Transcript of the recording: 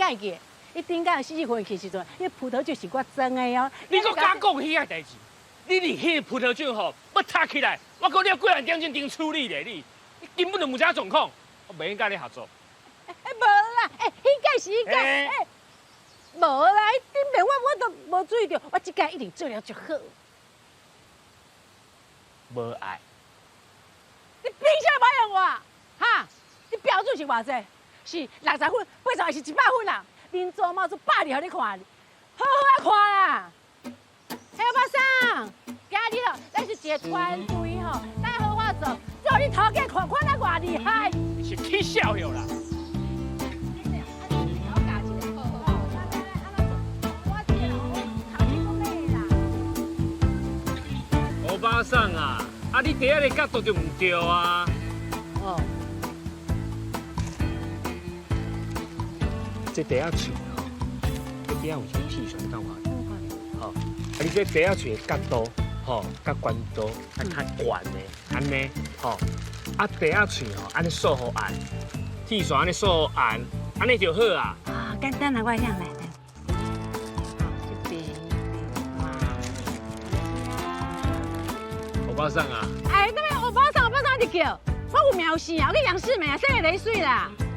改过。你顶间死死回去时阵，迄葡萄酒是我种的哦。你搁敢讲迄个代志？你离迄个葡萄酒吼，要塌起来，我讲你要几万点钟顶处理咧，你根本就无啥状况，我袂应甲你合作。无啦，迄届是迄届，无啦，迄顶面我都无注意到，我即届一定做了就好。无爱。你凭啥无用我？哈？你标准是偌济？是60分，80还是100分啦？恁做猫做100里互你看，好好啊看啦！嘿，巴桑，今日哦，咱是一个团队吼，咱好好做，做你头家看看咱偌厉害。是起笑哟啦！欧巴桑啊，你第一个角度就唔对啊！哦。这第一喙吼，这边有一个屁熊干嘛？好，你这第一喙的角度，吼，甲关度啊较悬的，安尼，吼，第一喙吼，安尼扫好按，剃线安尼扫按，安尼就好啊。啊，简单啊，我让来。欧巴桑啊！哎，那边欧巴桑，你叫，我有苗氏啊，我去杨世美啊，生个雷水啦。